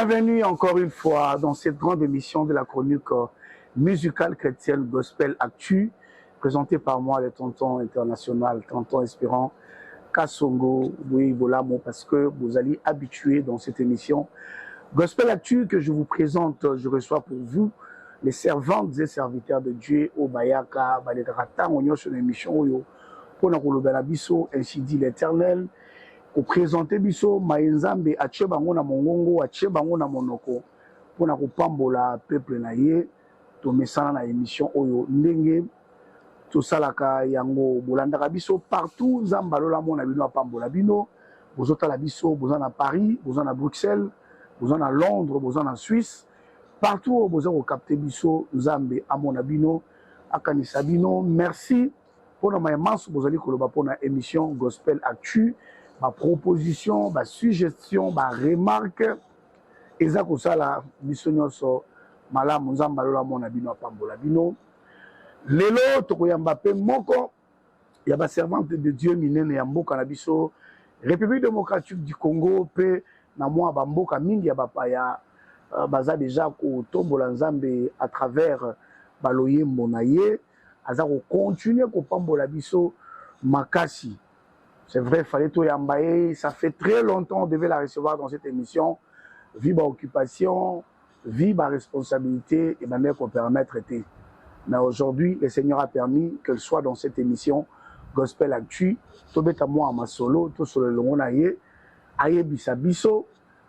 Bienvenue encore une fois dans cette grande émission de la chronique musicale chrétienne Gospel Actu, présentée par moi, le tonton international, tonton Espérant Kassongo, oui, Bolamo, parce que vous allez habituer dans cette émission Gospel Actu que je vous présente. Je reçois pour vous les servantes et serviteurs de Dieu au Bayaka, Balédrata, on y sur l'émission pour la biso, ainsi dit l'Éternel. Pour présenter biso maenzambe atie bango na mongongo atie bango na monoko pona kopambola peuple na ye to mesana na émission oyo ndenge to salaka yango bolandaka biso partout nzamba lola mona bino apambola bino bozotala biso boza na Paris boza na Bruxelles boza na Londres boza na Suisse partout boza ko capter biso nzambe amona bino akanisa bino. Merci pona mayemanso bozali koloba pona émission Gospel Actu. Ma proposition, ma suggestion, ma remarque, eza kosala biso nyonso malamu nzamba lola mona bino apambola bino. Lelo tokoyamba pe moko ya ba servante de Dieu minene ya mboka na biso République démocratique du Congo pe na mwa ba mboka mingi ya bapaya baza déjà ko tombola nzambe à travers baloyembo na ye aza ko continuer ko pambola biso makasi. C'est vrai, il fallait tout yambaye. Ça fait très longtemps, on devait la recevoir dans cette émission. Vie par occupation, vie par responsabilité, et maintenant qu'on permettre traiter. Mais aujourd'hui, le Seigneur a permis qu'elle soit dans cette émission Gospel Actu. Tout bête à moi, à ma solo, tout sur le long aye, aye bisa biso,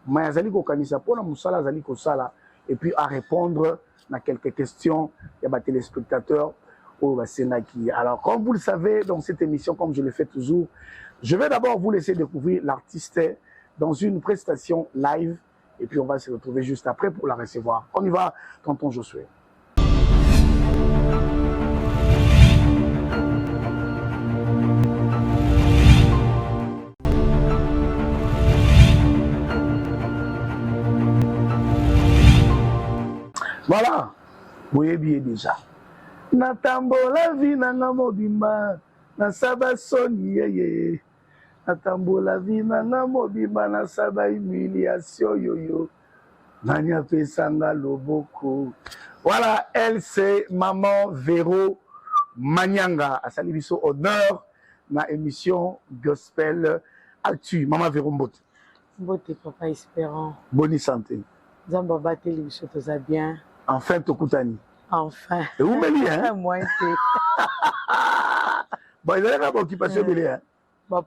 mais azali ko kanisa pour la musala azali ko sala, et puis à répondre à quelques questions, il y a des téléspectateurs. Alors, comme vous le savez, dans cette émission, comme je le fais toujours, je vais d'abord vous laisser découvrir l'artiste dans une prestation live et puis on va se retrouver juste après pour la recevoir. On y va, tonton Josué. Voilà, vous voyez bien déjà. Natambola vi nanga mobimba na saba soni yeye natambola vi nanga mobimba na saba humiliation yoyo nani apesanga loboko. Voilà, elle c'est maman Véro Manyanga asali biso honneur na émission Gospel Actu. Maman Véro Mbote. Mbote papa Espérant. Bonne santé. Zamba bateli biso toza bien. Enfin tokutani. Enfin. Et vous m'avez hein? Moi, bon, il y a une occupation belé, hein?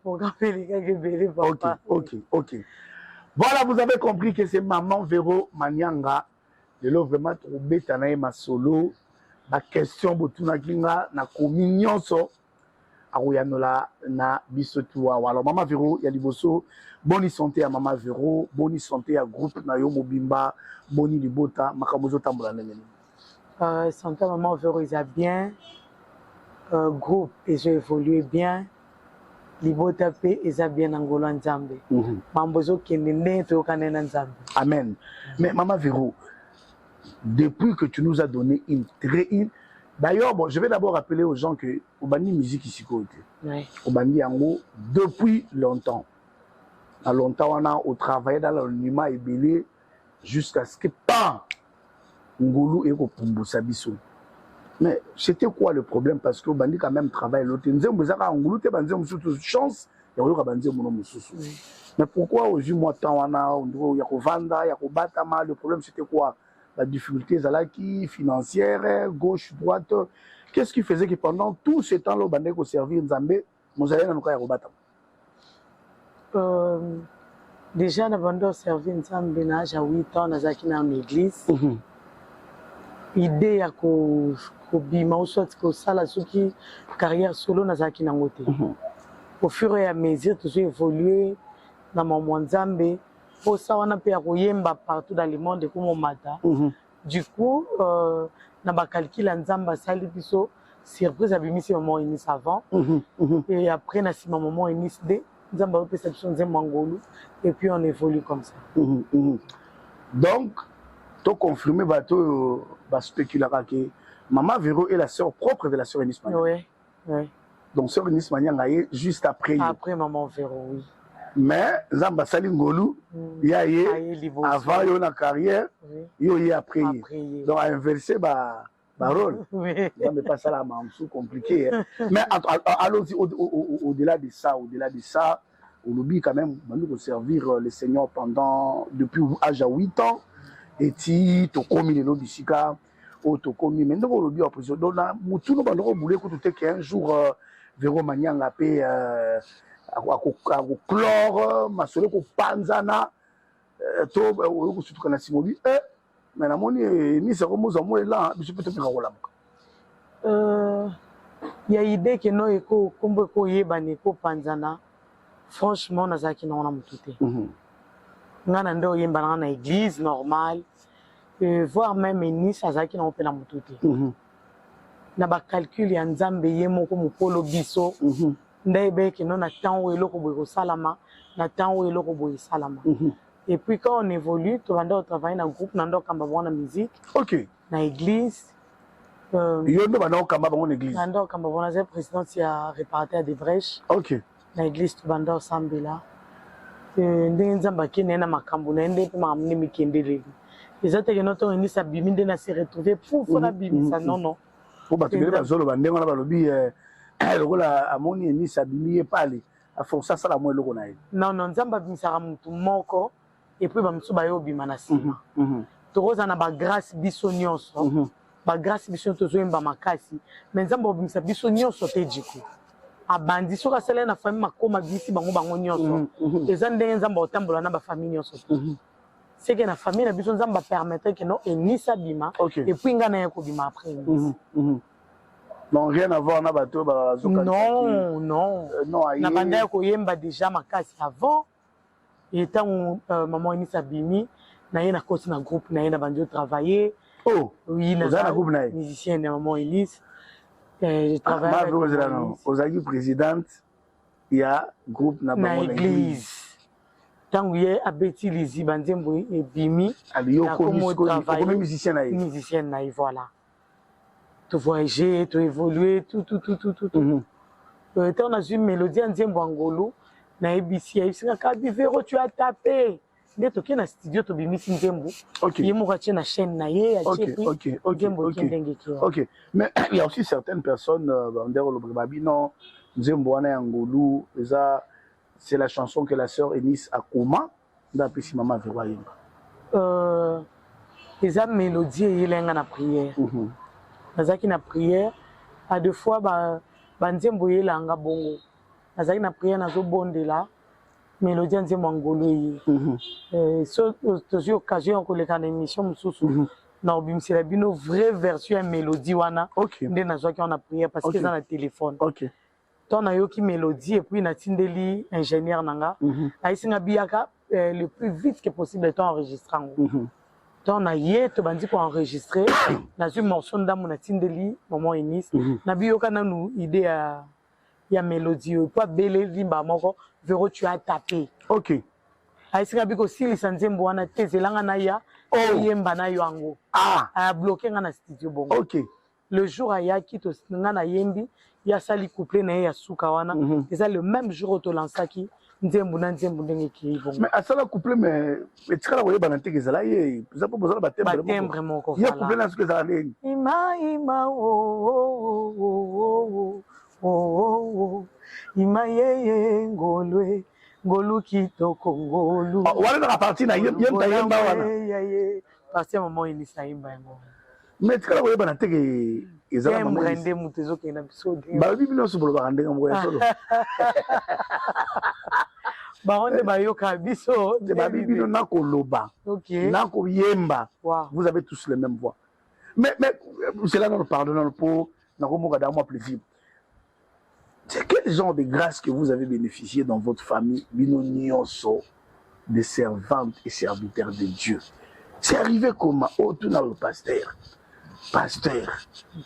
Programme belé, papa. Ok. Voilà, vous avez compris que c'est maman Véro Manyanga. De l'eau vraiment trop bête, ma solo. La question, botuna kinga, na communion so. Arouyanola, na bisotua. Alors, maman Véro, il y a du bosso. Bonne santé à maman Véro. Bonne santé à groupe Nayo Mobimba. Bonne libota. Makabozo tambola nenene. Santé maman Véro, ils a bien. Groupe, ils ont évolué bien. Libo tapé, ils ont bien Angola Nzambe. Mambozo qui est né, tu as Nzambe. Amen. Mais maman Véro, depuis que tu nous as donné une très... D'ailleurs, bon, je vais d'abord rappeler aux gens que Obani musique ici côté. Obani Yango, depuis longtemps. À longtemps, on a travaillé dans l'anonymat et belé jusqu'à ce que pas Ngulu et Kopumbusa biso. Mais c'était quoi le problème? Parce que Bandi quand même travaille l'autre. Chance, mais pourquoi aujourd'hui moi tant on a le problème c'était quoi? La difficulté financière, gauche, droite. Qu'est-ce qui faisait que pendant tout ce temps là Bandi ko servir Nzambe, nous allons nous faire Robata? Déjà nous avons servi Nzambe na j'ai 8 ans dans une église. Idée ya ko bima ou soit ko sala suki carrière solo na zaki na ngote. Au fur et à mesure toujours évolué dans mon Nzambe pour ça on a pu yemba partout dans le monde comme mata. Du coup na ba calcul Nzamba sali biso surprise abimisi maman inis avant et après na si maman inis de Nzamba peut perception Nzambangolu et puis on évolue comme ça. Donc tu confirmé bateau spéculer que maman Véro est la sœur propre de la sœur Enis Manyanga. Oui. Donc sœur Enis Manyanga est juste après. Après maman Véro, oui. mais Nzamba Sali Ngolu ya ye avant yo na carrière yo ye après ye donc inverser ba rôle ça me passe là mamsou compliqué hein. Mais allons-y au-delà de ça on oublie quand même de servir le Seigneur depuis l'âge de 8 ans et tu to komi le bisika o to komi mais ndoko lobi en prison donc na mutu no bandoko boulé ko tout qu'un jour Véro Manyanga pe chlore masolo ko panzana to ko sutu kana simobi mais na moni ni se ko moza mo là biso peut être ko lamuka ya idée que no eko kombo ko yeba ne ko panzana franchement nazaki na ona mutute ngana ndo yemba na église normale voire même Nice azaki na opela mutute na ba calcul ya nzambe yemo ko mupolo biso ndebe que non attend où eloko boy salama n'attend où eloko boy salama et puis quand on évolue tu vas travailler dans groupe nando kamba bona musique OK na église yo ndo bana kamba bona église nando kamba bona c'est président ya réparateur des brèches OK na église tu bando sambela ndenge nzamba kene na makambo na ndé pe mamni mikendele ezate que notre ni sa biminde na se retrouver pour la bimisa non pour batubele bazolo bandengo na balobi lokola amoni ni sabimi pale a força sala mo eloko na ye non nzamba bimisaka mutu moko et puis bamisu bayo bima na sima tokoza na ba grâce biso nyonso ba grâce biso tozoyemba makasi mais nzamba obimisa biso nyonso te jiko abandi soka sala na famille makoma bisi bango nyonso eza ndenge nzamba otambola na ba famille nyonso c'est que na famille na biso nzamba permettre que non enisa bima et puis ngana ya ko bima après non rien à voir na bateau bazoka non na banda ko yemba déjà makasi avant et tant maman enisa bimi na ye na kosi na groupe na ye na bandi travailler oui na groupe na ye musicien na maman Elise je travaille aux agues présidente il y a groupe na église tant ye abeti lizi banzembo e bimi aliyo ko musicien na ye voilà tu voyager tu évoluer tout on a une mélodie nzembo ngolo na ebisi ya kabi Véro tu as tapé nde to kena studio to bimisi nzembo ye mo ka na chaîne na ye ya chepi OK mais il y a aussi certaines personnes bandero lo babi non nzembo wana ya ngolo c'est la chanson que la sœur Eunice a comment dans pesi maman Véro yemba eza mélodie yelenga na prière nazaki na prière à deux fois banzembo yelanga bongo nazaki na prière nazo bondela mélodie nzembo ngolo yi so tozi occasion ko leka na émission mususu na obimisela bino vraie version ya mélodie wana nde nazwaki na prière parce que eza na téléphone ton na yoki mélodie et puis na tindeli ingénieur nanga aisinga biaka le plus vite que possible ton enregistrant ton na ye to bandi ko enregistrer na zu morceau ndamu na tindeli maman Eunice na biyoka nanu idée ya mélodie po bele limba moko Véro tu as tapé OK aisinga biko silisa nzembo wana tezelanga na ya yemba na yo ango a bloqué nga na studio bongo OK le jour ayaki to nga na yembi ya sali couplé na ya suka wana c'est le même jour au to lansaki nzembo ndenge ki bongo mais asala couplé mais etikala ko yeba na teke zala ye za po bozala batembre moko ya couplé na suka zala ndenge ima ima ye ngolwe ngolu kitoko ngolu wala na partie na yemba wana partie maman Elisa yemba yango mais tikala ko yeba na teke ezala maman Elisa mutezo ke na biso ba bibino so bolo ba ndenge ngo ya solo ba onde ba yoka biso de ba bibino na koloba na ko yemba vous avez tous les mêmes voix mais cela nous pardonne pour na ko moka da moi plaisir. C'est quel genre de grâce que vous avez bénéficié dans votre famille, bino nyonso, de servantes et serviteurs de Dieu? C'est arrivé comment? Oh, tout dans le pasteur,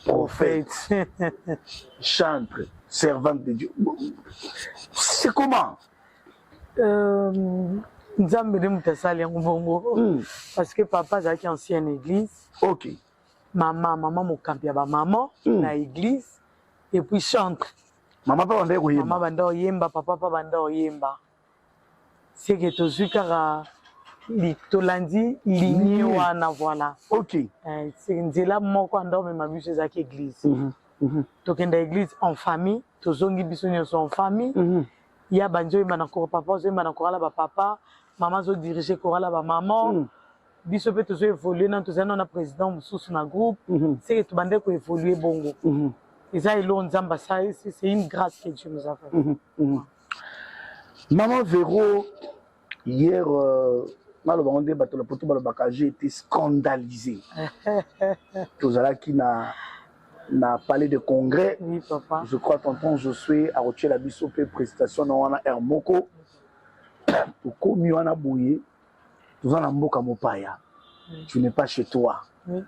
prophète, chantre, servante de Dieu. C'est comment? Nzambe de mutasali ngubongo parce que papa zaki ancienne église. OK. Maman mokampi ya ba maman na église et puis chantre. Maman pas banda ko yemba. Maman banda yemba, papa pas banda yemba. c'est que tozwi kaka tolandi ligne wana voilà. Ok. C'est nzela moko andormema biso ezalaki église. Tokenda église en famille, tozongi biso nyonso en famille. Ya banzo yemba na koro papa, ozoyemba na korala ba papa, maman zo diriger korala ba maman. Biso pe tozo évoluer na tozana na président mosusu na groupe. C'est que tobande ko évoluer bongo. Et ça elo nzamba ça c'est une grâce que Dieu nous a fait. Maman Véro, hier, j'ai été scandalisé. Tozala qui n'a parlé de congrès. Oui, papa. Je crois tonton Josué a retiré la bisopé prestation dans wana Hermoko. Pour comme wana bouillé, tozala mboka mopaya. Tu n'es pas chez toi. Oui.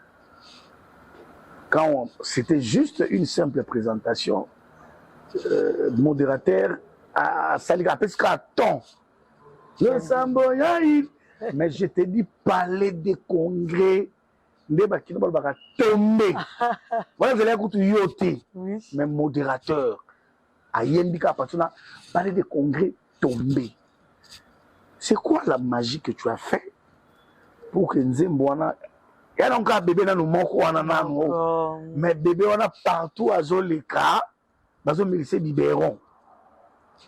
Quand c'était juste une simple présentation, modérateur à Saliga presque à temps. Le Samboyaï. Mais je te dis, parler des congrès, tomber. Voilà, vous allez écouter Yoté, mais modérateur. À Yendika, parler des congrès, tomber. C'est quoi la magie que tu as fait pour que Nzembouana. Il y a encore un bébé dans le monde, mais bébé, on a partout à Zoleka, dans le ministère biberon.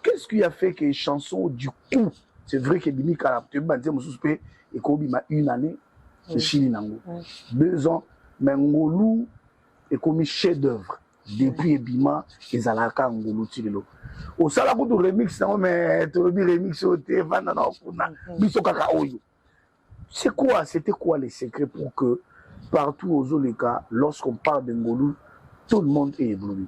Qu'est-ce qui a fait que les chansons, du coup, c'est vrai que Bimi Karabte, et Kobi m'a une année, c'est Chili Nango. 2 ans, mais Ngolou est comme chef d'œuvre. Depuis Ebima, ils allaient à Ngolou Tilelo. Au salaire de remix, mais tu remix au téléphone, c'est quoi, c'était quoi les secrets pour que partout aux Zoleka, lorsqu'on parle de Ngolou, tout le monde est ébloui?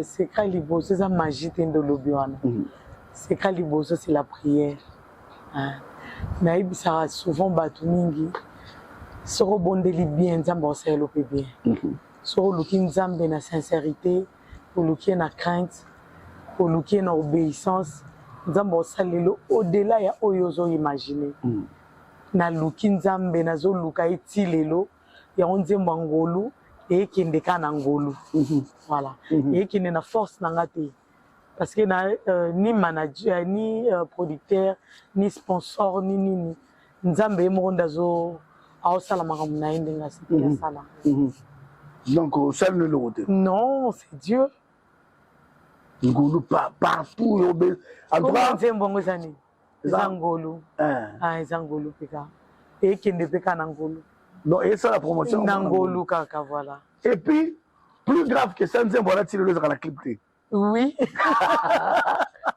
C'est quand c'est la magie de l'Obiwana. C'est quand c'est la prière. Mais ça a souvent battu mingi. So rebondeli bien, Nzambe oselope bien. So luki Nzambe na sincérité, pour luki na crainte, pour luki na obéissance. Nzambe osalelo au-delà ya oyozo imaginer. Na luki Nzambe na zo luka etilelo ya Nzembo Ngolu et kende kana Ngolu. Voilà. Et qui na force na ngate. Parce que ni manager, ni producteur, ni sponsor, ni Nzambe monde zo aosala makambo na ndenga c'était sala. Donc ça ne le rote. Non, c'est Dieu. Ngolu partout en tout cas Nzembo ngozani. Zangolu. Zangolu pika. Et kende peka na Ngolu. Non, et ça la promotion Ngolu kaka voilà. Et puis plus grave que ça, Nzembo a tiré le la clip. Oui.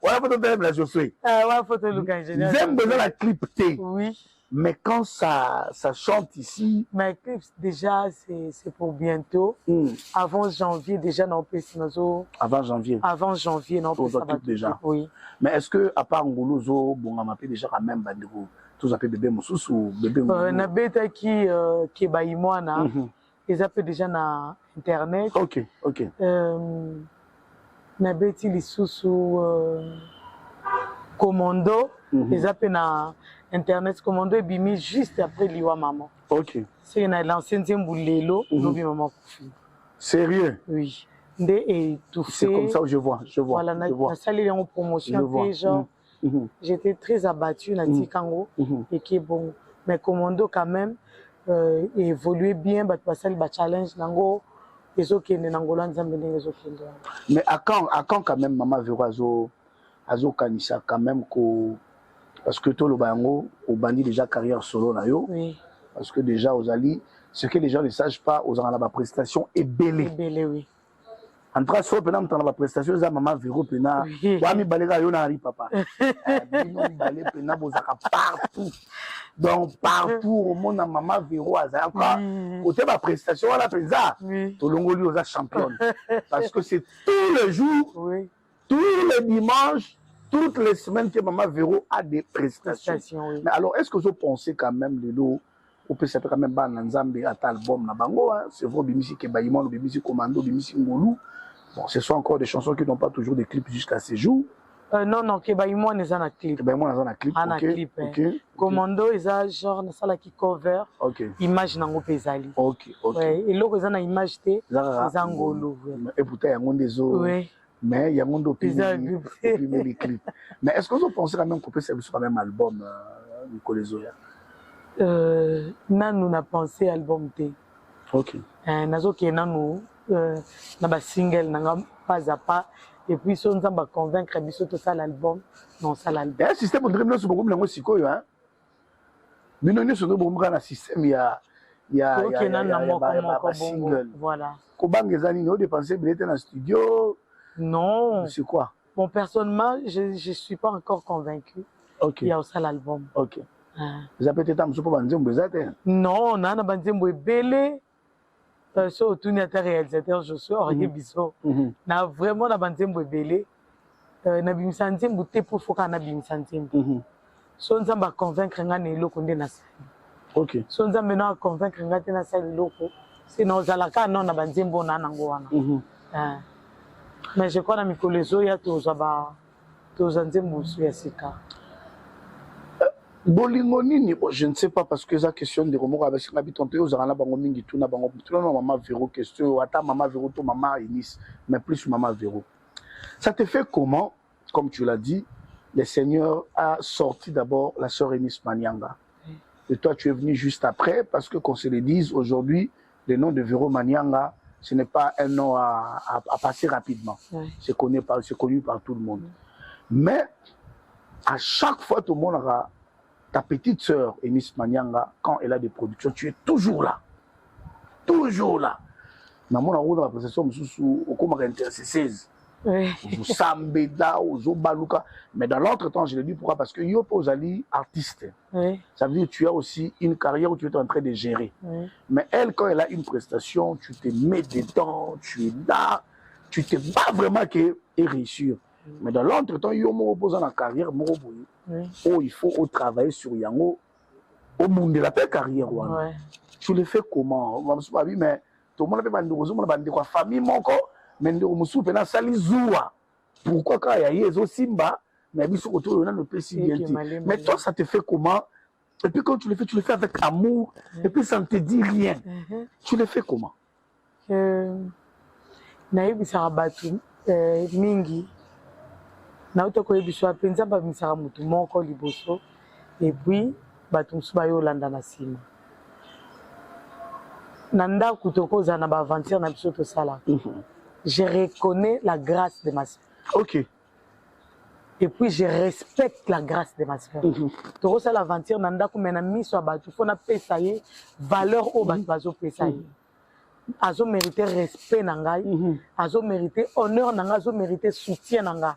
Voilà photo de la Josué. Ouais, photo Lucas général. J'aime besoin la clipter. Oui. Mais quand ça chante ici. Mais déjà c'est pour bientôt. Avant janvier déjà non plus Avant janvier. Avant janvier non plus ça va déjà. Oui. Mais est-ce que à part Ngolo zo bon m'a déjà quand même bandeko tous appelés bébé Moussous ou bébé Ngolo. Na beta qui baimwana. Ils appellent déjà na internet. OK. Na beti lisusu commando ils appellent na internet commando et bimi juste après liwa maman. OK. C'est na l'ancien Nzembulelo lobi maman kufi. Sérieux? Oui. Ndé et tout fait. C'est comme ça que je vois. Voilà na sali en promotion déjà. J'étais très abattue na tikango et qui est bon mais commando quand même évoluer bien ba passer ba challenge nango. Mais à quand quand même maman Véro azo kanisa quand même parce que tout le bango au bandi déjà carrière solo na yo. Oui. Parce que déjà aux ali ce que les gens ne savent pas aux en la prestation est belé. Belé oui. En train so pena mtana la prestation za maman Véro pena wa mi balega yo na ri papa. Bino balé pena bozaka partout. Donc partout au monde maman Véro aza quoi côté ma prestation à la pesa to longoli aux championne parce que c'est tous les jours tous les dimanches toutes les semaines que maman Véro a des prestations. Mais alors est-ce que vous pensez quand même de l'eau on peut s'appeler quand même ban Nzambe à album na bango c'est vrai bimisi ke baimon bimisi commando bimisi ngolu. Bon, ce sont encore des chansons qui n'ont pas toujours des clips jusqu'à ces jours. Non, Kebaïmo n'est pas un clip. Kebaïmo n'est pas un clip. Un clip. Commando, ils ont genre une salle qui cover. Image n'ango pesali. Ok. Et là, ils ont une image de Zangolo. Et pourtant, il y a des autres. Oui. Mais il y a un monde opinion les clips. Mais est-ce que vous pensez quand même qu'on peut servir sur le même album, Nicolas Zoya? Nous n'a pensé album T. Ok. Nazo qui nous na ba single nanga pas à pas et puis si on va convaincre biso tout ça l'album non ça l'album. Un système on dirait bien sur beaucoup de sikoyo hein. Mais non sur beaucoup un système il y a single. Voilà. Kobang ezani no dépenser billet dans studio. Non. C'est quoi? Bon personnellement je suis pas encore convaincu. OK. Il y a aussi l'album. OK. Vous avez peut-être un peu banzembo ezate. Non, on a banzembo belé. So tourner à réalisateur je suis orié biso. Na vraiment na banzembo belé. Na bimisanzembo te pour faut kana bimisanzembo. So nzamba convaincre ngane loko nde na sali. OK. So nzamba na convaincre ngate na sali loko. Sinon zalaka non na banzembo na nango wana. Mais je crois na Mikolo Zoya to zaba to zanzembo su ya sika. Bolingo nini, je ne sais pas parce que la question de Romo avec son habitant aux arana bango mingi tout na bango tout na maman Véro question ata maman Véro to maman Enis mais plus maman Véro. Ça te fait comment, comme tu l'as dit, le Seigneur a sorti d'abord la sœur Enis Manianga. Et toi tu es venu juste après parce que qu'on se le dise aujourd'hui le nom de Véro Manianga ce n'est pas un nom à passer rapidement. C'est connu par tout le monde. Mais à chaque fois tout le monde aura ta petite sœur, Enis Manianga, quand elle a des productions, tu es toujours là. Toujours là. Mais moi, on a la présentation, on commence à intéresser 16. Au Sambeda, au Zobaluka. Mais dans l'entretemps, je l'ai dit pourquoi? Parce que Yopo Zali, artiste. Ça veut dire que tu as aussi une carrière où tu es en train de gérer. Mais elle, quand elle a une prestation, tu te mets dedans, tu es là, tu te bats vraiment qu'elle réussir. Mais dans l'entretemps, il y a une carrière, il faut travailler sur Yango, au monde de la carrière. Tu le fais comment? Mais tout le monde a une famille, mais pourquoi quand il y a Simba, mais toi, ça te fait comment? Et puis quand tu le fais avec amour, et puis ça ne te dit rien. Tu le fais comment? Mingi. Nauta koyebiswa penza ba misaka mutu moko liboso et puis bato musuba yo landa na sima nanda kutoko za na ba aventure na biso to sala. Je reconnais la grâce de ma sœur. OK. Et puis je respecte la grâce de ma sœur. Toko sala aventure nanda ko mena miso bato fona pesa ye valeur o bato bazo pesa ye. Azo mériter respect nangai, azo mériter honneur nanga, azo mériter soutien nanga.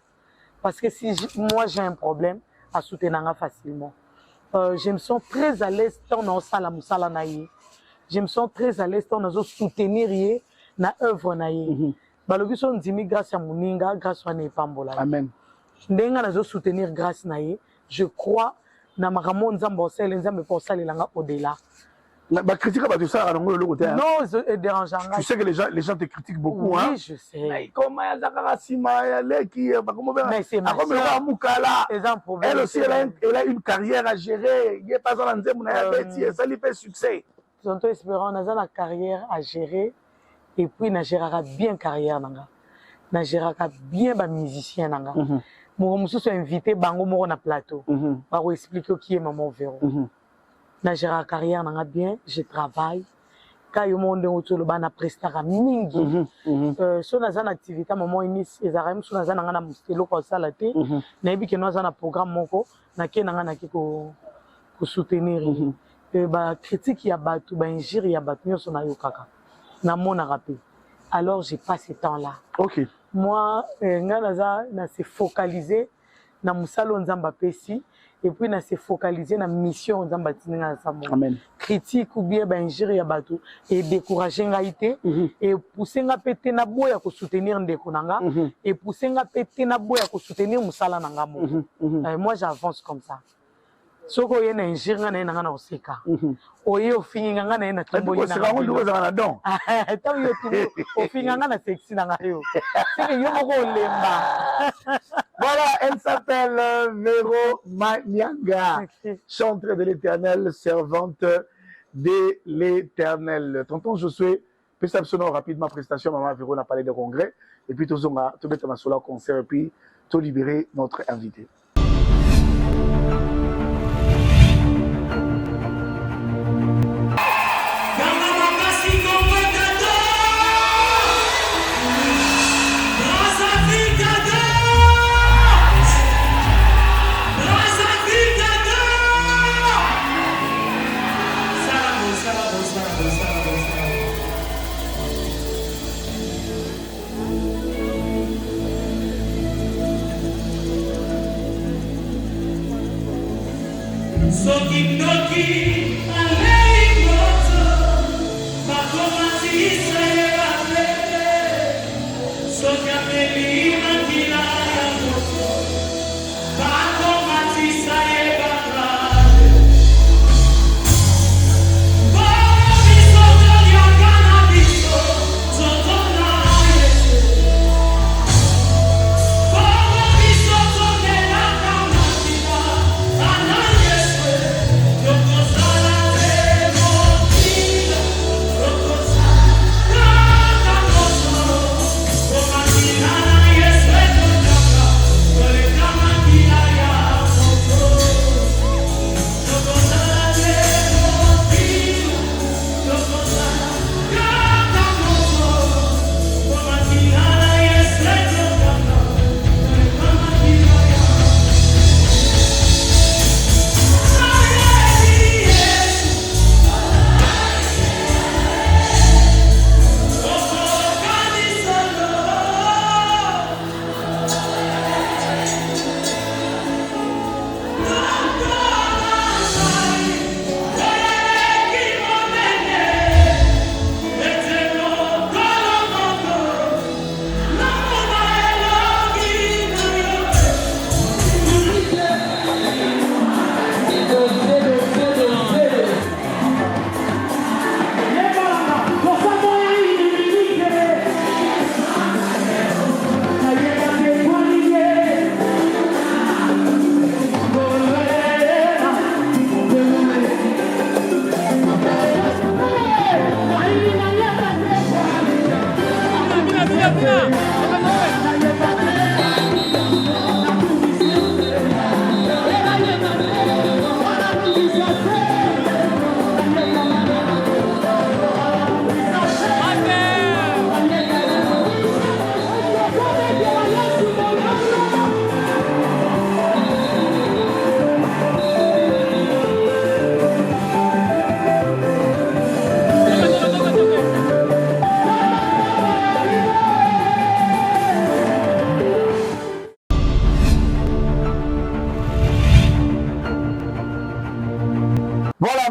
Parce que si moi j'ai un problème, à soutenir facilement. Je me sens très à l'aise dans nos salles naïe. Je me sens très à l'aise dans nos soutenir na œuvre naïe. Balobiso ndimi grâce à Muninga, grâce à Nepambola. Amen. Ndenga nazo soutenir grâce naïe. Je crois na makamon nzambo sel nzambe pour ça langa au-delà. Bah, critique pas de ça, non, c'est dérangeant. Tu sais que les gens te critiquent beaucoup, oui, hein? Je sais. Mais comment il y a Sima, mais c'est ma elle aussi, elle a une carrière à gérer. Il n'y a pas ça lui fait succès. Nous espérons qu'on a la carrière à gérer et puis on gérera bien carrière. On gérera bien les musiciens. Moi, je suis invité à un plateau pour expliquer qui est Maman Véro. Na géré carrière nanga bien, je travaille. Quand yo monde autour na prestara mingi. So na zana activité maman Enis ezarem so na zana ngana mustelo ko sala te. Na yebi ke no zana programme moko na ke nanga na ki ko soutenir. Ba critique ya batu, ba injure ya batu nyonso na yo kaka. Na mona rapé. Alors j'ai pas ce temps là. OK. Moi ngana na se focaliser na musalo nzamba pesi. Et puis, on s'est focalisé dans la mission de Amen. Critique ou bien injure ya bateau et décourager ngaïté et pousser nga pété na boya ko soutenir ndeko nanga et pousser nga pété na boya ko soutenir musala nanga mo. Moi j'avance comme ça. Soko ye na injure nga na na oseka. Oye ofingi nga na na tumbo ina. C'est vraiment nous na don. Tant yo tumbo ofingi nga na sexy nanga yo. C'est yo moko lemba. Voilà, elle s'appelle Véro Manianga, chanteuse de l'Éternel, servante de l'Éternel. Tonton Josué, Puis ça rapidement prestation, Maman Véro a parlé de congrès. Et puis tout ma solo concert et puis tout libérer notre invité.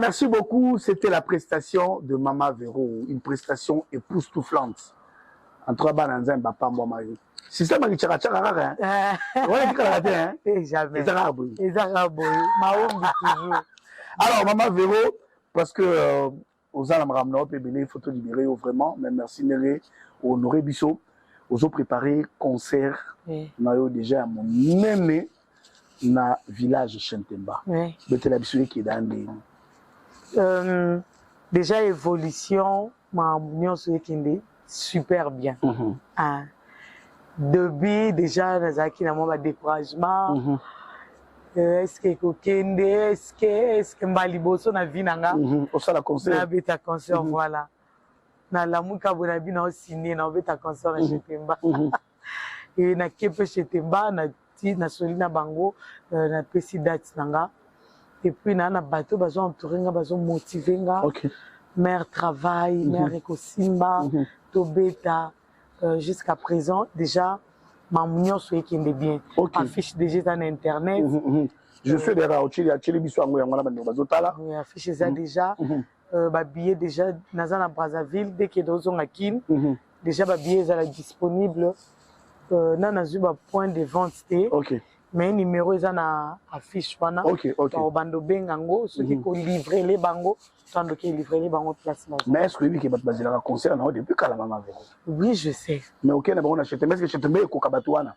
Merci beaucoup. C'était la prestation de Maman Véro, une prestation époustouflante. En trois bananzins, papa, moi, Marie. C'est ça, Marie Tchara, hein? Ouais, tu l'as raté, hein? Jamais. Les Arabes. Les Arabes, Mahom toujours. Alors, Maman Véro, parce que aux Alamramno, il faut te libérer vraiment, mais merci Néré, Honoré Bissot, aux autres préparés concert, on déjà à mon même na village Chentemba. Oui. La Bissot qui est dans les. Déjà évolution, ma union est super bien. Depuis déjà nazaki na moi découragement. Est-ce que kokende, est-ce que mbaliboso na vie nanga? Au sala concert. Na beta concert voilà. Na la muka bonabi na signé na beta concert na Chetemba. Et na kepe Chetemba na ti na solina bango na pesi date nanga. Et puis, na bateau, bazo entouré, bazo motivé, mère travail, mère écosimba, tobeta, jusqu'à présent, déjà, ma mounion soit qui est bien. Affiche déjà dans Internet. Je fais des raoutis, il y a télévision, il y a affiche ça déjà. Billet déjà, dans Brazzaville, dès qu'il y a dans un Akin, déjà, billet est disponible. Dans un point de vente. Mais numéro est na affiche wana au bando bengango ceux qui ko livrer les bango tant que livrer les bango place là. Mais est-ce que lui qui va passer la concert na depuis quand la maman Véro? Oui, je sais. Mais OK na bango acheter mais est-ce que acheter mais ko kabatu wana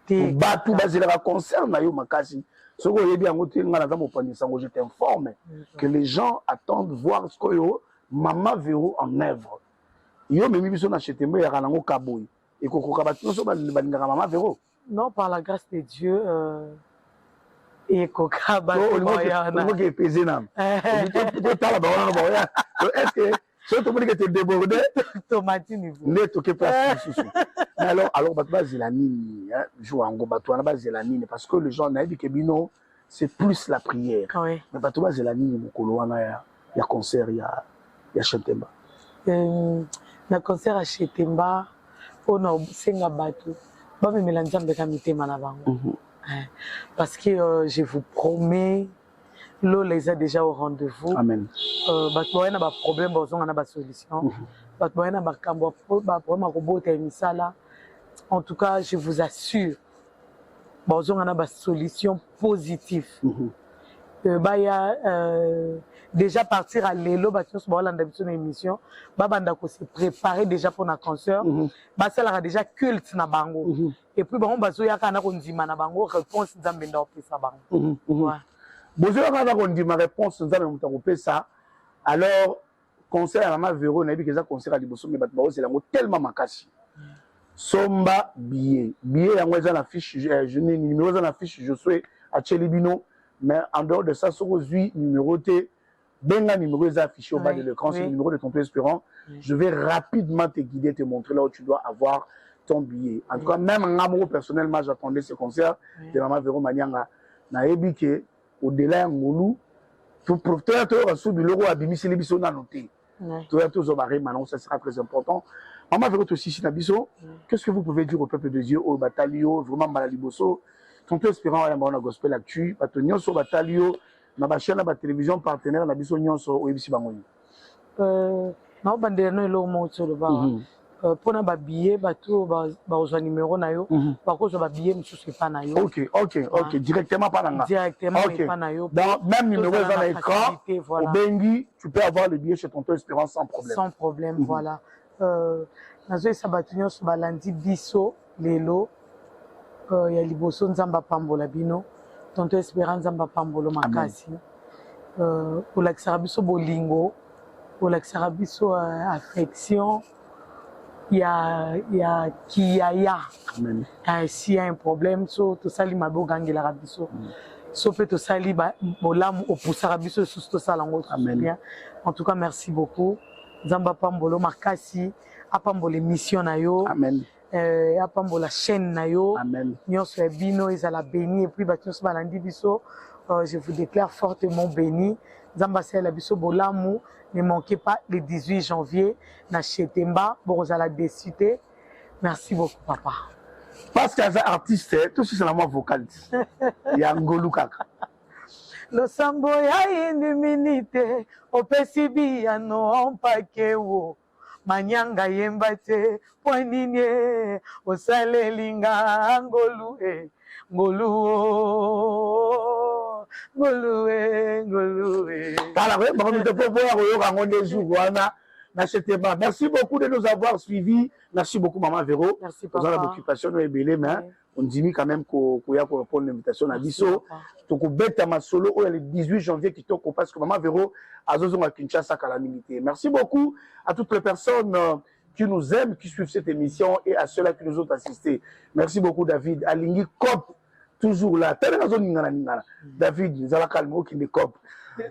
batu basé la concert na yo makasi ce que yebi yango tinga na zamo panisa ngo je t'informe que les gens attendent voir ce que yo Maman Véro en œuvre. yo memi biso na Chetemba ya kanango kaboy et kokoka bato so balingaka Maman Véro. Non, par la grâce de Dieu, et koka bato moyana. On va peser nam. Est-ce que si tu veux que tu débordes, tomati niveau. Ne toque pas sous. Alors bato bazelanini, jour en go bato na bazelanini parce que les gens na dit que bino c'est plus la prière. Oui. Mais bato bazelanini mokolo wana ya concert ya Chetemba. Na concert à Chetemba on senga bato ba memela nzambe ka mitema na bango. Parce que je vous promets l'eau les a déjà au rendez-vous. Amen. Bato na ba problème bazonga na ba solution. Bato na ba kambo ba problème robot emisala. En tout cas, je vous assure bazonga na ba solution positive. Baya déjà partir à l'élo bato so ba landa biso na émission ba banda ko se préparer déjà pour na concert ba sala déjà culte na bango et puis bango bazo ya kana ko ndima na bango réponse nzambe nda opesa bango bozo ya kana ko ndima réponse nzambe muta ko pesa alors concert à Maman Véro na bi keza concert à liboso mais bato ba ozela ngo tellement makasi somba billet yango eza na fiche je n'ai numéro eza na fiche je suis à Chelibino. Mais en dehors de ça, sur vos numérotés, benga numéro est affiché au bas de l'écran, c'est le numéro de Tonton Espérant. Je vais rapidement te guider, te montrer là où tu dois avoir ton billet. En tout cas, même en amour personnellement, j'attendais ce concert de Maman Véro Manianga. Na ebike au-delà ngolu, tout profiter de sous biloko abimi c'est biso na noté. Tout à tous obare maintenant, ça sera très important. Maman Véro aussi si na biso, qu'est-ce que vous pouvez dire au peuple de Dieu au batalio vraiment malaliboso? Tonton Espérant ya na gospel actu bato nyonso batalio na ba chaîne na télévision partenaire na biso nyonso oyebisi bango ni na bandela no elo mo tsolo ba pona ba billet bato ba ozwa numéro na yo ba ko ba billet mususu pa na yo. OK directement pas nga directement pa na yo dans même numéro dans l'écran au bengi tu peux avoir le billet chez Tonton Espérant sans problème voilà nazo esa bato nyonso balandi biso lelo ya liboso nzamba pambola bino Tonton Espérant nzamba pambolo makasi olakisaka biso bolingo olakisaka biso affection ya kiyaya s'il y a un problème so tosali mabe ogangelaka biso so pe tosali bolamu opusaka biso susu tosala yango bien. En tout cas merci beaucoup nzamba pambolo makasi apambola émission na yo. Amen. Apambola chaîne na yo nyonso ya bino ezala béni et puis bato nyonso balandi biso je vous déclare fortement béni nzamba asala biso bolamu. Ne manquez pas le 18 janvier na Chetemba bokozala décité. Merci beaucoup papa parce que ça artiste tout c'est la moi vocaliste ya ngolu kaka losambo ya iniminite opesi biyano ompake wo manyanga yemba te poinine osalelinga ngolu merci beaucoup de nous avoir suivis. Merci beaucoup Maman Véro. Merci papa. Vous avez l'occupation de belé mais on dit quand même qu'on a pour répondre à l'invitation à Bisso. Donc on bête ma solo le 18 janvier qui toque parce que Maman Véro a zozon à Kinshasa calamité. Merci beaucoup à toutes les personnes qui nous aiment, qui suivent cette émission et à ceux-là qui nous ont assistés. Merci beaucoup David. Alingi Cop toujours là. David, nous allons calmer qui ne Cop.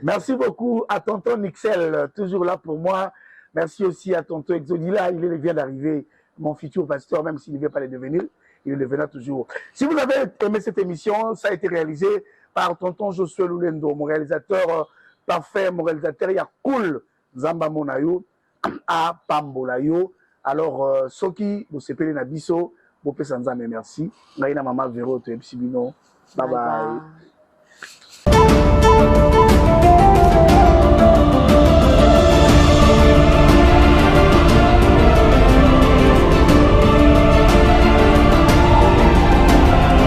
Merci beaucoup à Tonton Nixel, toujours là pour moi. Merci aussi à Tonton Exodila, il vient d'arriver, mon futur pasteur, même s'il ne vient pas le devenir, il le deviendra toujours. Si vous avez aimé cette émission, ça a été réalisé par Tonton Josué Lulendo, mon réalisateur parfait, mon réalisateur, il y a cool, Zamba Monayo, à Pambolayo. Alors, Soki, vous sepelez Nabiso, vous pouvez s'en merci. Maïna Maman Véro, Bye bye.